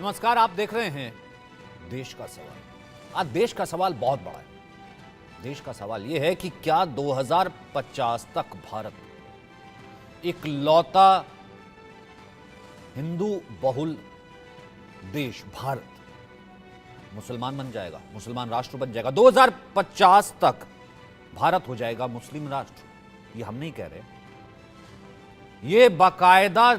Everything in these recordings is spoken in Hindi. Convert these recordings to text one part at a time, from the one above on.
नमस्कार, आप देख रहे हैं देश का सवाल। आज देश का सवाल बहुत बड़ा है। देश का सवाल यह है कि क्या 2050 तक भारत इकलौता हिंदू बहुल देश भारत मुसलमान बन जाएगा, मुसलमान राष्ट्र बन जाएगा। 2050 तक भारत हो जाएगा मुस्लिम राष्ट्र। ये हम नहीं कह रहे, ये बाकायदा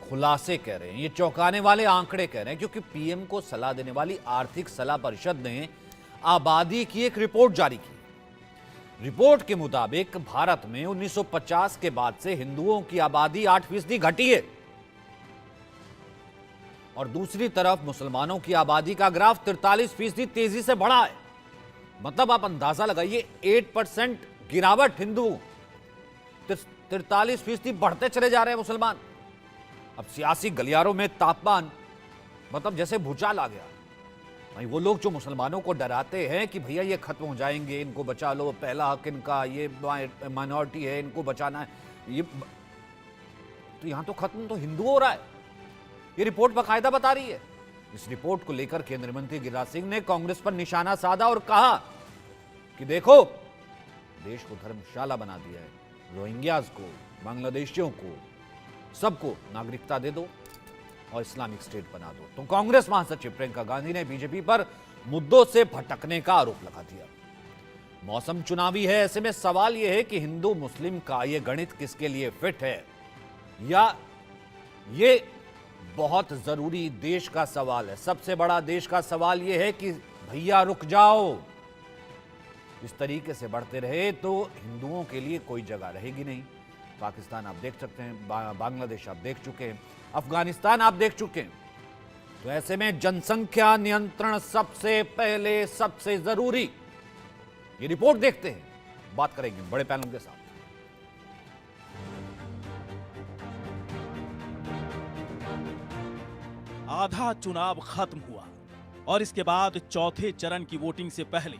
खुलासे कह रहे हैं, ये चौंकाने वाले आंकड़े कह रहे हैं, क्योंकि पीएम को सलाह देने वाली आर्थिक सलाह परिषद ने आबादी की एक रिपोर्ट जारी की। रिपोर्ट के मुताबिक भारत में 1950 के बाद से हिंदुओं की आबादी 8% घटी है और दूसरी तरफ मुसलमानों की आबादी का ग्राफ 43% तेजी से बढ़ा है। मतलब आप अंदाजा लगाइए, 8% गिरावट हिंदू, 43% बढ़ते चले जा रहे हैं मुसलमान। अब सियासी गलियारों में तापमान मतलब जैसे भूचाल आ गया। भाई वो लोग जो मुसलमानों को डराते हैं कि भैया ये खत्म हो जाएंगे, इनको बचा लो, पहला हक इनका, ये माइनॉरिटी है, इनको बचाना है, ये तो यहां तो खत्म तो हिंदू हो रहा है। ये रिपोर्ट बाकायदा बता रही है। इस रिपोर्ट को लेकर केंद्रीय मंत्री गिरिराज सिंह ने कांग्रेस पर निशाना साधा और कहा कि देखो, देश को धर्मशाला बना दिया है, रोहिंग्याज को, बांग्लादेशियों को, सबको नागरिकता दे दो और इस्लामिक स्टेट बना दो। तो कांग्रेस महासचिव प्रियंका गांधी ने बीजेपी पर मुद्दों से भटकने का आरोप लगा दिया। मौसम चुनावी है, ऐसे में सवाल यह है कि हिंदू मुस्लिम का यह गणित किसके लिए फिट है, या ये बहुत जरूरी देश का सवाल है। सबसे बड़ा देश का सवाल यह है कि भैया रुक जाओ, इस तरीके से बढ़ते रहे तो हिंदुओं के लिए कोई जगह रहेगी नहीं। पाकिस्तान आप देख सकते हैं, बांग्लादेश आप देख चुके हैं, अफगानिस्तान आप देख चुके हैं। तो ऐसे में जनसंख्या नियंत्रण सबसे पहले, सबसे जरूरी। ये रिपोर्ट देखते हैं, बात करेंगे बड़े पैनल के साथ। आधा चुनाव खत्म हुआ और इसके बाद चौथे चरण की वोटिंग से पहले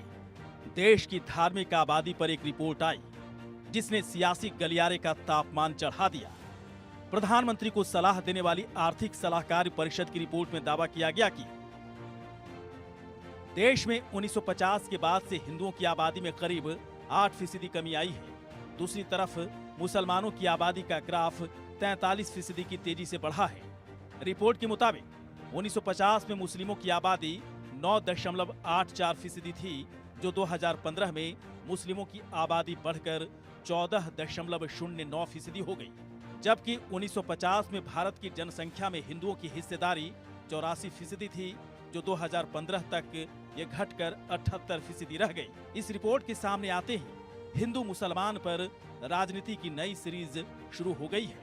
देश की धार्मिक आबादी पर एक रिपोर्ट आई जिसने सियासी गलियारे का तापमान चढ़ा दिया। प्रधानमंत्री को सलाह देने वाली आर्थिक सलाहकार परिषद की रिपोर्ट में दावा किया गया कि देश में 1950 के बाद से हिंदुओं की आबादी में करीब 8% कमी आई है। दूसरी तरफ मुसलमानों की आबादी का ग्राफ 43% की तेजी से बढ़ा है। रिपोर्ट के मुताबिक 1950 में मुस्लिमों की आबादी 9.84% थी, जो 2015 में मुस्लिमों की आबादी बढ़कर 14.09% हो गई, जबकि 1950 में भारत की जनसंख्या में हिंदुओं की हिस्सेदारी 84% थी, जो 2015 तक ये घटकर 78% रह गई। इस रिपोर्ट के सामने आते ही हिंदू मुसलमान पर राजनीति की नई सीरीज शुरू हो गई है।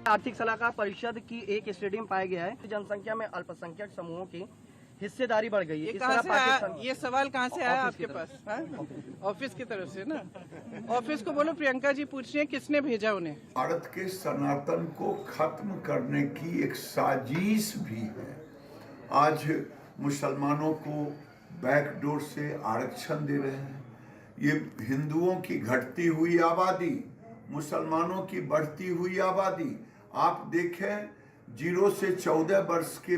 आर्थिक सलाहकार परिषद की एक स्टडी में पाया गया है कि जनसंख्या में अल्पसंख्यक समूहों की हिस्सेदारी बढ़ गई है। ये सवाल कहाँ से आया आपके पास? ऑफिस की तरफ से ना? ऑफिस को बोलो प्रियंका जी पूछ रही है किसने भेजा उन्हें। भारत के सनातन को खत्म करने की एक साजिश भी है। आज मुसलमानों को बैकडोर से आरक्षण दे रहे हैं। ये हिंदुओं की घटती हुई आबादी, मुसलमानों की बढ़ती हुई आबादी। आप देखें, 0 से 14 वर्ष के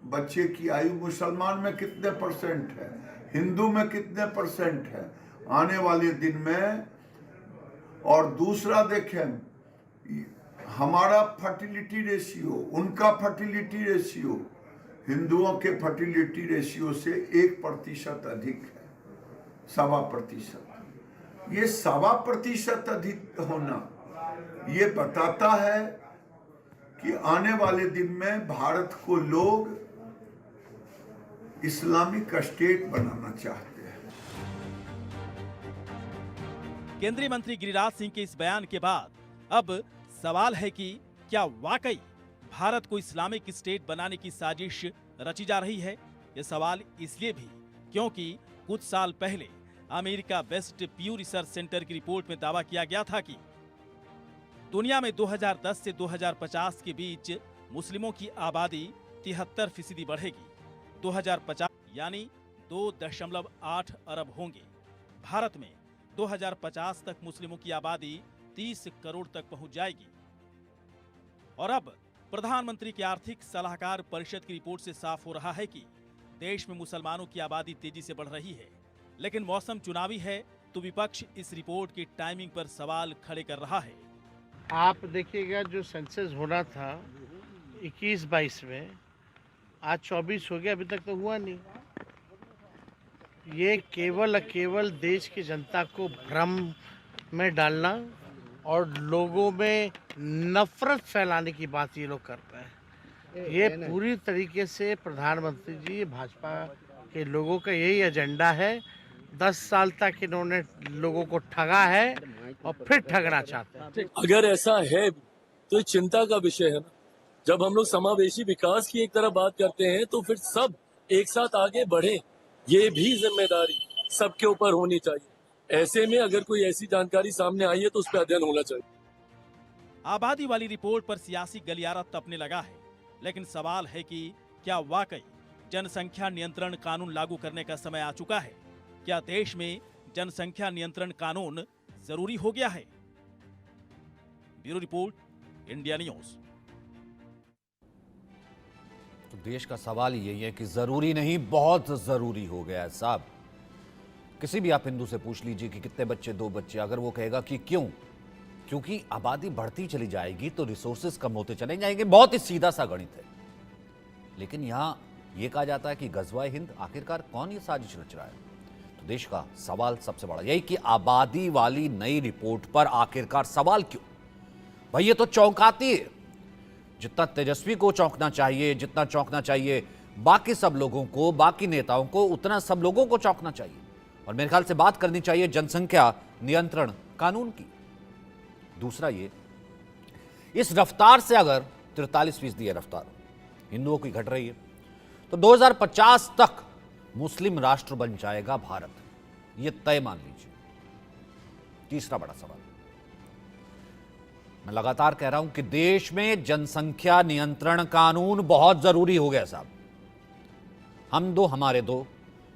बच्चे की आयु मुसलमान में कितने परसेंट है, हिंदू में कितने परसेंट है आने वाले दिन में। और दूसरा देखें, हमारा फर्टिलिटी रेशियो, उनका फर्टिलिटी रेशियो हिंदुओं के फर्टिलिटी रेशियो से 1% अधिक है, 1.25%। ये 1.25% अधिक होना ये बताता है कि आने वाले दिन में भारत को लोग इस्लामिक स्टेट बनाना चाहते हैं। केंद्रीय मंत्री गिरिराज सिंह के इस बयान के बाद अब सवाल है कि क्या वाकई भारत को इस्लामिक स्टेट बनाने की साजिश रची जा रही है। यह सवाल इसलिए भी क्योंकि कुछ साल पहले अमेरिका बेस्ट प्यू रिसर्च सेंटर की रिपोर्ट में दावा किया गया था कि दुनिया में 2010 से 2050 के बीच मुस्लिमों की आबादी 73% बढ़ेगी। 2050 यानी 2.8 अरब होंगे। भारत में 2050 तक मुस्लिमों की आबादी 30 करोड़ तक पहुंच जाएगी। और अब प्रधानमंत्री की आर्थिक सलाहकार परिषद की रिपोर्ट से साफ हो रहा है कि देश में मुसलमानों की आबादी तेजी से बढ़ रही है, लेकिन मौसम चुनावी है तो विपक्ष इस रिपोर्ट की टाइमिंग पर सवाल खड़े कर रहा है। आप देखिएगा जो सेंसस होना था 21-22 में, आज 24 हो गया, अभी तक तो हुआ नहीं। ये केवल देश की जनता को भ्रम में डालना और लोगों में नफरत फैलाने की बात ये लोग कर रहे हैं। ये पूरी तरीके से प्रधानमंत्री जी, भाजपा के लोगों का यही एजेंडा है। 10 साल तक इन्होंने लोगों को ठगा है और फिर ठगना चाहते हैं। अगर ऐसा है तो ये चिंता का विषय है ना। जब हम लोग समावेशी विकास की एक तरफ बात करते हैं तो फिर सब एक साथ आगे बढ़े, ये भी जिम्मेदारी सबके ऊपर होनी चाहिए। ऐसे में अगर कोई ऐसी जानकारी सामने आई है तो उस पर अध्ययन होना चाहिए। आबादी वाली रिपोर्ट पर सियासी गलियारा तपने लगा है, लेकिन सवाल है कि क्या वाकई जनसंख्या नियंत्रण कानून लागू करने का समय आ चुका है? क्या देश में जनसंख्या नियंत्रण कानून जरूरी हो गया है? Bureau report, India news. तो देश का सवाल यही है कि जरूरी नहीं, बहुत जरूरी हो गया है साहब। किसी भी आप हिंदू से पूछ लीजिए कि कितने बच्चे, 2 बच्चे, अगर वो कहेगा कि क्यों, क्योंकि आबादी बढ़ती चली जाएगी तो रिसोर्सेज कम होते चले जाएंगे। बहुत ही सीधा सा गणित है। लेकिन यहां यह कहा जाता है कि गजवा हिंद, आखिरकार कौन ये साजिश रच रहा है? तो देश का सवाल सबसे बड़ा यही कि आबादी वाली नई रिपोर्ट पर आखिरकार सवाल क्यों? भाई ये तो चौंकाती है। जितना तेजस्वी को चौंकना चाहिए, जितना चौंकना चाहिए बाकी सब लोगों को, बाकी नेताओं को, उतना सब लोगों को चौंकना चाहिए। और मेरे ख्याल से बात करनी चाहिए जनसंख्या नियंत्रण कानून की। दूसरा, ये इस रफ्तार से अगर 43% ये रफ्तार हिंदुओं की घट रही है तो 2050 तक मुस्लिम राष्ट्र बन जाएगा भारत, ये तय मान लीजिए। तीसरा बड़ा सवाल, मैं लगातार कह रहा हूं कि देश में जनसंख्या नियंत्रण कानून बहुत जरूरी हो गया साहब। हम दो हमारे दो,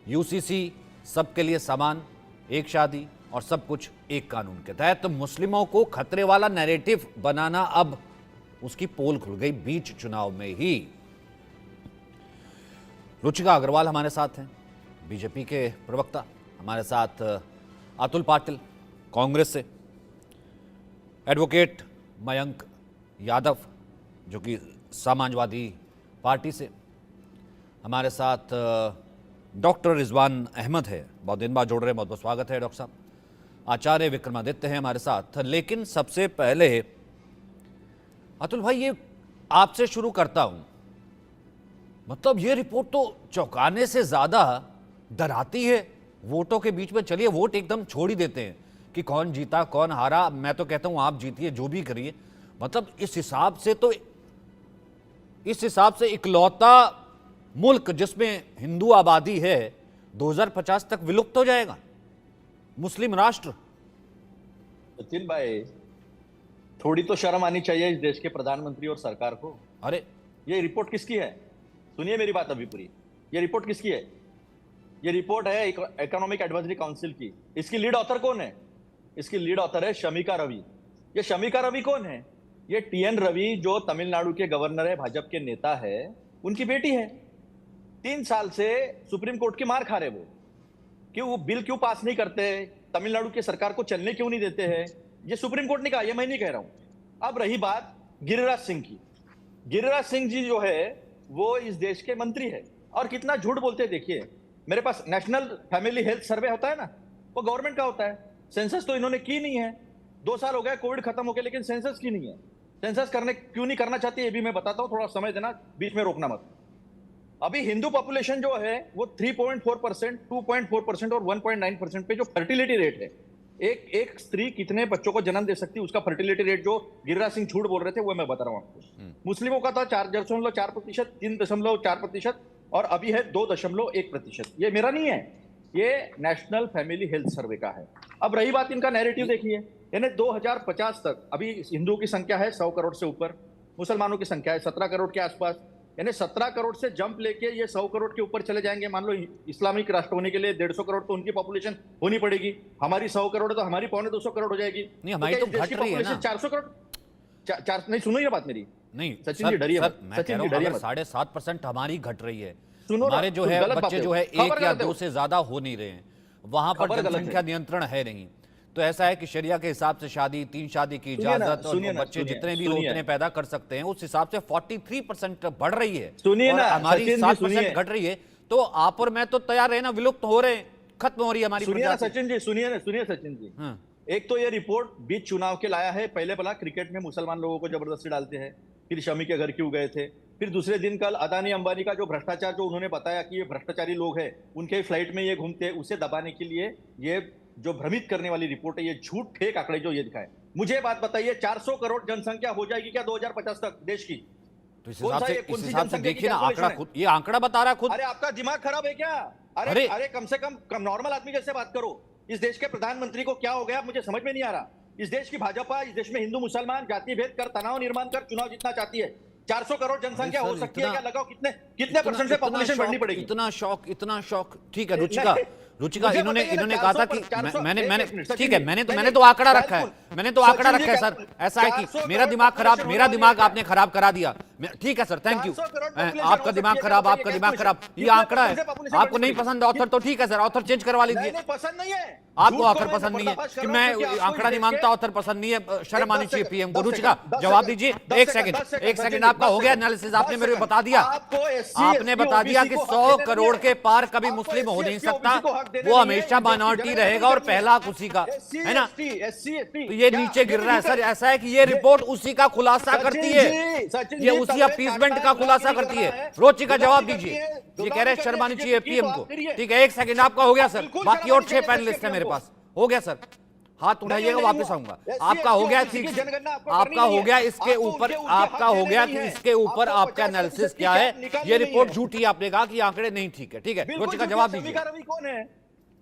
यूसीसी सबके लिए समान, एक शादी और सब कुछ एक कानून के तहत। तो मुस्लिमों को खतरे वाला नैरेटिव बनाना, अब उसकी पोल खुल गई बीच चुनाव में ही। रुचिका अग्रवाल हमारे साथ हैं, बीजेपी के प्रवक्ता, हमारे साथ अतुल पाटिल कांग्रेस से, एडवोकेट मयंक यादव जो कि समाजवादी पार्टी से, हमारे साथ डॉक्टर रिजवान अहमद है, बहुत दिन बाद जोड़ रहे हैं, बहुत बहुत स्वागत है डॉक्टर साहब। आचार्य विक्रमादित्य हैं हमारे साथ। लेकिन सबसे पहले अतुल भाई, ये आपसे शुरू करता हूं। मतलब ये रिपोर्ट तो चौंकाने से ज्यादा डराती है। वोटों के बीच में, चलिए वोट एकदम छोड़ ही देते हैं कि कौन जीता कौन हारा, मैं तो कहता हूं आप जीतिए, जो भी करिए। मतलब इस हिसाब से इकलौता मुल्क जिसमें हिंदू आबादी है 2050 तक विलुप्त हो जाएगा, मुस्लिम राष्ट्र। सचिन भाई, थोड़ी तो शर्म आनी चाहिए इस देश के प्रधानमंत्री और सरकार को। अरे ये रिपोर्ट किसकी है? सुनिए मेरी बात अभी पूरी। ये रिपोर्ट किसकी है? ये रिपोर्ट है इकोनॉमिक एडवाइजरी काउंसिल की। इसकी लीड ऑथर कौन है? इसकी लीड ऑथर है शमिका रवि। ये शमिका रवि कौन है? ये टीएन रवि, जो तमिलनाडु के गवर्नर है, भाजपा के नेता है, उनकी बेटी है। 3 साल से सुप्रीम कोर्ट की मार खा रहे वो बिल क्यों पास नहीं करते, तमिलनाडु की सरकार को चलने क्यों नहीं देते हैं, ये सुप्रीम कोर्ट ने कहा, ये मैं नहीं कह रहा हूं। अब रही बात गिरिराज सिंह की। गिरिराज सिंह जी जो है वो इस देश के मंत्री है और कितना झूठ बोलते हैं। देखिए, मेरे पास नेशनल फैमिली हेल्थ सर्वे होता है ना, वो गवर्नमेंट का होता है। सेंसस तो इन्होंने की नहीं है, 2 साल हो गए, कोविड खत्म हो गया, लेकिन सेंसस की नहीं है। सेंसस क्यों नहीं करना चाहती, ये भी मैं बताता हूं, थोड़ा समय देना, बीच में रोकना मत। अभी हिंदू पॉपुलेशन जो है वो 3.4%, 2.4% और 1.9% पे जो फर्टिलिटी रेट है, एक स्त्री कितने बच्चों को जन्म दे सकती है, उसका फर्टिलिटी रेट जो गिरिराज सिंह झूठ बोल रहे थे वो मैं बता रहा हूं आपको। मुस्लिमों का था 4.4%, 3.4% और अभी है 2.1%। ये मेरा नहीं है, ये नेशनल फैमिली हेल्थ सर्वे का है। अब रही बात इनका नैरेटिव, देखिए, यानी 2050 तक अभी हिंदू की संख्या है 100 करोड़ से ऊपर, मुसलमानों की संख्या है 17 करोड़ के आसपास, यानी 17 करोड़ से जंप लेके ये 100 करोड़ के ऊपर चले जाएंगे। मान लो इस्लामिक राष्ट्र होने के लिए 150 करोड़ तो उनकी पॉपुलेशन होनी पड़ेगी। हमारी 100 करोड़ तो हमारी 250 करोड़ हो जाएगी। नहीं, हमारी तो घट रही है ना। 400 करोड़ नहीं, सुनो ये बात मेरी, नहीं सचिन जी डरिए सर, मत, मैं कह सचिन रहा जी हूं डरिए अगर मत। 7.5% हमारी घट रही है, सुनो ना, हमारे जो तुम है गलत बात बच्चे है। जो है खबर 1 या गलत है 2 वो। से ज्यादा हो नहीं रहे हैं, वहां पर खबर गलत जनसंख्या है। नियंत्रण है नहीं। तो ऐसा है कि शरिया के हिसाब से शादी, 3 शादी की सुनिए ना, इजाजत और सुनिए ना, बच्चे सुनिए, जितने भी हो सुनिए। उतने पैदा कर सकते हैं, उस हिसाब से 43% बढ़ रही है सुनिए और ना, हमारी सचिन जी, 7% सुनिए। घट रही है। तो आप और मैं तो तैयार है ना, विलुप्त हो रहे हैं, खत्म हो रही है हमारी सुनिए ना प्रजाति। सचिन जी, सुनिए ना, सुनिए सचिन जी। हाँ। एक तो ये रिपोर्ट बीच चुनाव के लाया है, पहले भला क्रिकेट में मुसलमान लोगों को जबरदस्ती डालते हैं, फिर शमी के घर क्यों गए थे, फिर दूसरे दिन कल अदानी अंबानी का जो भ्रष्टाचार जो उन्होंने बताया कि ये भ्रष्टाचारी लोग हैं, उनके फ्लाइट में ये घूमते हैं, उसे दबाने के लिए ये जो भ्रमित करने वाली रिपोर्ट है, ये झूठ फेक आंकड़े जो ये दिखाए। मुझे बात बताइए, 400 करोड़ जनसंख्या हो जाएगी क्या 2050 तक देश की? तो इस कौन हिसाब सा से ये- कौन सी देखिए ना, जनसंख्या की आंकड़ा calculation है? खुद, ये आंकड़ा बता रहा है खुद। अरे आपका दिमाग खराब है क्या? अरे अरे- अरे कम से कम नॉर्मल आदमी जैसे बात करो। इस देश के प्रधानमंत्री को क्या हो गया मुझे समझ में नहीं आ रहा। इस देश की भाजपा इस देश में हिंदू मुसलमान जाति भेद कर, तनाव निर्माण कर चुनाव जीतना चाहती है। 400 करोड़ जनसंख्या अरे हो सर, सकती है इतना- क्या? लगाओ कितने परसेंट से पॉपुलेशन बढ़नी पड़ेगी? इतना शौक ठीक है। रुचिका मुझे इन्होंने बताइए ना, इन्होंने कहा था कि 400 मैंने एक मैंने मिनट, सचिन ठीक है, जी, मैंने नहीं, तो आंकड़ा रखा है, सचिन मैंने तो आंकड़ा जी, रखा है सर। ऐसा है कि 400 मेरा दिमाग खराब, करोड़ मेरा population दिमाग होने वाली आपने खराब करा दिया। ठीक है sir, thank you. 400 crore population आपका हो दिमाग सकती है, खराब, बताइए, आपका क्या दिमाग question? खराब, ये कितना आंकड़ा है। percent population आपको बढ़नी नहीं पड़ेगी? पसंद ऑथर तो ठीक है सर, ऑथर चेंज करवा लीजिए। नहीं, पसंद नहीं है। आपको झूठ ऑथर को मैं पसंद नहीं है पर्दाफाश कर कि रहा हूं, क्योंकि मैं आपको आंकड़ा इस नहीं देश मानता, के- ऑथर पसंद नहीं है, शर्म आनी चाहिए पीएम को। 10 रुचिका सेकंड, जवाब दीजिए, 10 एक सेकंड, सेकंड, 10 एक सेकंड, सेकंड। 10 आपका हो गया सेकंड, एनालिसिस, 10 आपने मेरे को सेकंड। बता दिया, आपको SC, आपने बता दिया कि OBC को 100 हक देना करोड़ नहीं के है। पार कभी आपको मुस्लिम हो SC, नहीं OBC सकता, को हक देना वो नहीं है, हमेशा इस देश की माइनॉरिटी जनगणना रहेगा और नहीं करनी पहला है। उसी का SC, है ना। SC, तो ये नीचे गिर रहा है सर। ऐसा है कि ये रिपोर्ट उसी का खुलासा करती है, ये उसी अपीसमेंट का खुलासा करती है। रोची का जवाब दीजिए। ये कह रहे हैं शर्म आनी चाहिए पीएम को। ठीक है, एक सेकंड आपका हो गया सर, बाकी और 6 पैनलिस्ट है मेरे पास। हो गया सर, हाथ उठाइएगा, वापस आऊंगा। आपका हो गया, आपका हो गया। इसके ऊपर आपका हो गया कि इसके ऊपर आपका एनालिसिस क्या है। ये रिपोर्ट झूठी है, आपने कहा कि आंकड़े नहीं ठीक है। ठीक है, रोची का जवाब दीजिए। शमिका रवि कौन है?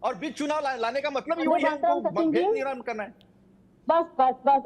और बीच चुनाव लाने का मतलब ही वही है, उनको भेद निर्माण करना है। बस बस बस